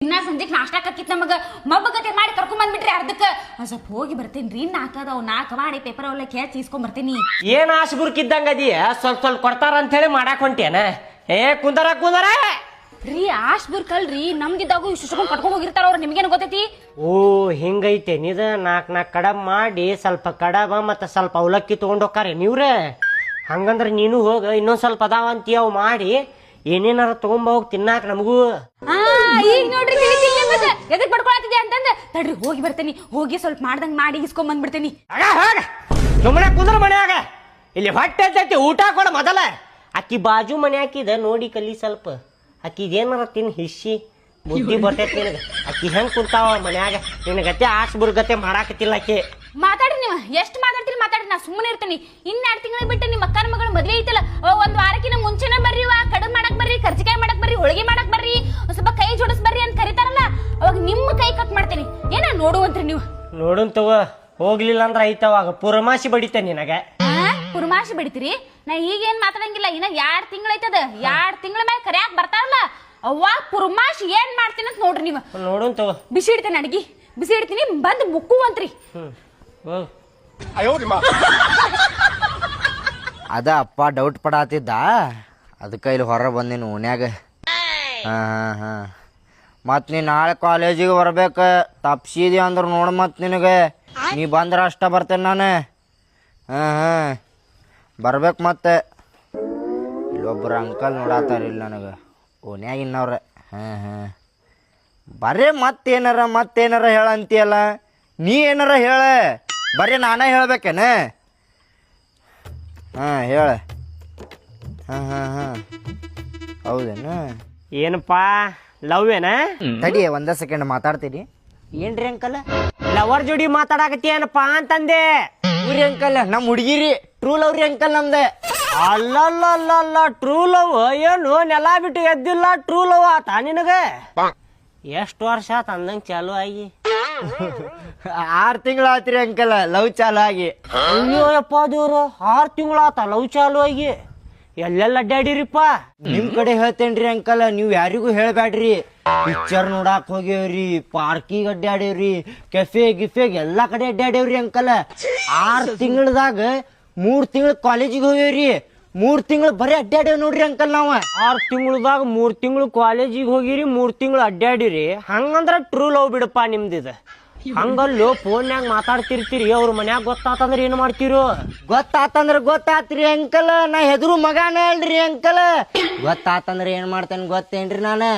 ಇನ್ನ ಸಂಜೆಗೆ ನಾಷ್ಟಾಕ್ ಹಾಕಿತ್ ನಮಗ ಮಬ್ಬಗತೆ ಮಾಡಿ ಕರ್ಕೊಂಡ್ ಬಂದ್ಬಿಟ್ರಿ ಅರ್ಧಕ್ಕ ಒಂದ್ ಸ್ವಲ್ಪ ಹೋಗಿ ಬರ್ತೇನ್ರಿ ನಾಲ್ಕದವ್ ನಾಲ್ಕು ಮಾಡಿ ಪೇಪರ್ ಅವಲ್ಲ ಕೇಳಿ ಇಸ್ಕೊಂಡ್ ಬರ್ತೀನಿ. ಏನ್ ಆಸ್ಬುರ್ಕಿದ್ದಂಗ ಅದೀಯ ಸ್ವಲ್ಪ ಸ್ವಲ್ಪ ಕೊಡ್ತಾರ ಅಂತ ಹೇಳಿ ಮಾಡಾಕ್ ಹೊಂಟೇನ? ಏ ಕುಂದರ ರೀ ಆಶ್ಬುರ್ಕ್ ಅಲ್ರಿ ನಮ್ದಿದ್ದಾಗೂ ಇಷ್ಟು ಕಟ್ಕೊಂಡ್ ಹೋಗಿರ್ತಾರ ಅವ್ರು, ನಿಮ್ಗೇನು ಗೊತ್ತೈತಿ? ಓ ಹಿಂಗೈತೆ ನಿದ ನಾಲ್ಕು ಕಡಬ್ ಮಾಡಿ ಸ್ವಲ್ಪ ಕಡಬ ಮತ್ತ ಸ್ವಲ್ಪ ಅವಲಕ್ಕಿ ತಗೊಂಡ್ ಹೋಗ್ತಾರೆ ನೀವ್ರೆ. ಹಂಗಂದ್ರ ನೀನು ಹೋಗ ಇನ್ನೊಂದ್ ಸ್ವಲ್ಪ ಅದಾವ ಅಂತೀಯ ಅವ್ ಮಾಡಿ ಏನೇನಾರ ತಗೊಂಬ ಹೋಗಿ ತಿನ್ನಾಕ ನಮಗೂ. ಈಗ ನೋಡ್ರಿ ಎದಕ್ ಪಡ್ಕೊಳತಿದ್ದೆ ಅಂತಂದ ತಡ್ರಿ ಹೋಗಿ ಬರ್ತೇನಿ, ಹೋಗಿ ಸ್ವಲ್ಪ ಮಾಡ್ದಂಗ್ ಮಾಡಿ ಇಸ್ಕೊಂಡ್ ಬಂದ್ಬಿಡ್ತೇನಿ. ಸುಮ್ಮನೆ ಕುಂದ್ರ ಮನ್ಯಾಗ ಇಲ್ಲಿ ಹೊಟ್ಟೆ ಐತಿ ಊಟ ಕೊಡ ಮೊದಲ. ಅಕ್ಕಿ ಬಾಜು ಮನೆ ಹಾಕಿದ ನೋಡಿ ಕಲಿ ಸ್ವಲ್ಪ, ಅಕ್ಕಿ ಇದೇನಾರ ತಿನ್ ಹಿಸಿ ಬುದ್ಧಿ ಬರ್ತೈತಿ ನಿನಗ. ಅಕ್ಕಿ ಹೆಂಗ್ ಕುಂತಾವ ಮನ್ಯಾಗ ನಿನಗತ್ತೆ ಆಸ್ಬುರ್ಗತೆ ಮಾಡಾಕತ್ತಿಲ್ಲ ಆಕಿ. ಮಾತಾಡ್ರಿ ನೀವು ಎಷ್ಟು ಮಾತಾಡ್ತೀರಿ ಮಾತಾಡ್ರಿ, ನಾ ಸುಮ್ಮನೆ ಇರ್ತೀನಿ. 2 ತಿಂಗಳಿಗೆ ಬಿಟ್ಟು ನಿಮ್ಮ ಅಕ್ಕನ ಮಗಳ ಮದ್ವೆ ಐತಲ್ಲ, ಒಂದ್ ವಾರಕ್ಕಿನ ಮುಂಚೆನೆ ಬರ್ರಿ, ಕಡುಬು ಮಾಡಕ್ ಬರ್ರಿ, ಕರ್ಜಿಕಾಯಿ ಮಾಡಕ್ ಬರ್ರಿ, ಹೋಳಿಗೆ ಮಾಡಕ್ ಬರ್ರಿ, ಸ್ವಲ್ಪ ಕೈ ಜೋಡಿಸ್ ಬರ್ರಿ ಅಂತ ಕರೀತಾರಲ್ಲ, ಅವಾಗ ನಿಮ್ಮ ಕೈ ಕಟ್ ಮಾಡ್ತೇನಿ. ಏನ ನೋಡುವಂತ್ರಿ ನೀವು? ನೋಡುನ್ ತಗೋ, ಹೋಗ್ಲಿಲ್ಲ ಅಂದ್ರ ಐತವಾಗ ಪುರಮಾಸಿ ಬಡಿತೆ ನಿನಗ. ಪುರಮಾಸಿ ಬಡಿತೀರಿ? ನಾ ಈಗೇನ್ ಮಾತಾಡಂಗಿಲ್ಲ, ಇನ್ನ 2 ತಿಂಗಳೈತದ. 2 ತಿಂಗಳ ಮೇಲೆ ಕರ್ಯಾಕ್ ಬರ್ತಾರಲ್ಲ ಅವ್ವ ಪುರಮಾಸಿ ಏನ್ ಮಾಡ್ತೀನಿ ಅಂತ ನೋಡ್ರಿ ನೀವು. ನೋಡುನ್ ತಗೋ, ಬಿಸಿ ಇಡ್ತೇನೆ, ಅಡ್ಗಿ ಬಿಸಿ ಇಡ್ತೀನಿ, ಬಂದ್ ಮುಕ್ಕುವಂತ್ರಿ. ಅದ ಅಪ್ಪ ಡೌಟ್ ಪಡಾತಿದ್ದ, ಅದಕ್ಕೆ ಇಲ್ಲಿ ಹೊರ ಬಂದಿನಿ ಓಣ್ಯಾಗ. ಮತ್ತು ನೀ ನಾಳೆ ಕಾಲೇಜಿಗೆ ಬರ್ಬೇಕು, ತಪ್ಸಿದಿ ಅಂದ್ರೆ ನೋಡು ಮತ್ತು ನಿನಗೆ ನೀ ಬಂದ್ರೆ ಅಷ್ಟ ಬರ್ತೇನೆ ನಾನು. ಬರ್ಬೇಕು. ಮತ್ತೆ ಇಲ್ಲೊಬ್ಬರು ಅಂಕಲ್ ನೋಡತ್ತಾರಿಲ್ಲ ನನಗೆ ಓಣ್ಯಾಗ ಇನ್ನವ್ರೆ. ಬರೀ ಮತ್ತೇನಾರ ಹೇಳಂತೀಯಲ್ಲ, ನೀ ಏನಾರ ಹೇಳ, ಬರೀ ನಾನೇ ಹೇಳ್ಬೇಕೇನ? ಹೇಳ. ಹೌದೇನು? ಏನಪ್ಪಾ ಲವ್ ಏನ? ತಡಿ ಒಂದೇ ಸೆಕೆಂಡ್ ಮಾತಾಡ್ತೀರಿ. ಏನ್ರಿ ಅಂಕಲ್ ಲವರ್ ಜೋಡಿ ಮಾತಾಡಕತ್ತಿ ಏನಪ್ಪಾ ಅಂತಂದೆ. ಇವ್ರಿ ಅಂಕಲ್ ನಮ್ಮ ಹುಡುಗಿರಿ, ಟ್ರೂ ಲವ್ ರೀ ಅಂಕಲ್ ನಮ್ದೆ. ಅಲ್ಲಲ್ಲ ಟ್ರೂ ಲವ್ ಏನು ನೆಲ ಬಿಟ್ಟು ಎದ್ದಿಲ್ಲ ಟ್ರೂ ಲವ್ ಆತ ನಿನಗ? ಎಷ್ಟು ವರ್ಷ ಆತ ಅಂದಂಗ ಚಾಲು ಆಗಿ? 6 ತಿಂಗಳು ಆತ್ರಿ ಅಂಕಲ್ ಲವ್ ಚಾಲು ಆಗಿ. ಅಯ್ಯೋಯಪ್ಪ ದೇವ್ರು, 6 ತಿಂಗಳು ಆತ ಲವ್ ಚಾಲು ಆಗಿ? ಎಲ್ಲೆಲ್ಲ ಅಡ್ಡಾಡಿರಿಪ್ಪ? ನಿಮ್ ಕಡೆ ಹೇಳ್ತೇನ್ರಿ ಅಂಕಲ್, ನೀವ್ ಯಾರಿಗೂ ಹೇಳ್ಬ್ಯಾಡ್ರಿ. ಪಿಕ್ಚರ್ ನೋಡಾಕ್ ಹೋಗ್ಯವ್ರಿ, ಪಾರ್ಕಿಗೆ ಅಡ್ಡಾಡೇವ್ರಿ, ಕೆಫೆಗ್ ಎಲ್ಲಾ ಕಡೆ ಅಡ್ಡಾಡೇವ್ರಿ ಅಂಕಲ್. 6 ತಿಂಗಳದಾಗ 3 ತಿಂಗಳು ಕಾಲೇಜಿಗೆ ಹೋಗ್ಯವ್ರಿ, 3 ತಿಂಗಳು ಬರೀ ಅಡ್ಡಾಡೇವ್ ನೋಡ್ರಿ ಅಂಕಲ್ ನಾವ. 6 ತಿಂಗಳದಾಗ 3 ತಿಂಗಳು ಕಾಲೇಜಿಗೆ ಹೋಗಿರಿ, 3 ತಿಂಗಳು ಅಡ್ಡಾಡಿರಿ. ಹಂಗಂದ್ರ ಟ್ರೂ ಲವ್ ಬಿಡಪ್ಪ ನಿಮ್ದಿದ. ಹಂಗಲ್ಲೋ ಫೋನ್ಯಾಗ ಮಾತಾಡ್ತಿರ್ತೀರಿ, ಅವ್ರ ಮನ್ಯಾಗ ಗೊತ್ತಾತಂದ್ರ ಏನ್ ಮಾಡ್ತೀರೋ? ಗೊತ್ತಾತಂದ್ರ ಗೊತ್ತಾತ್ರಿ ಅಂಕಲ್, ನಾ ಹೆದ್ರು ಮಗಾನ ಅಲ್ರಿ ಅಂಕಲ್. ಗೊತ್ತಾತಂದ್ರ ಏನ್ ಮಾಡ್ತೇನೆ ಗೊತ್ತೇನ್ರಿ ನಾನು?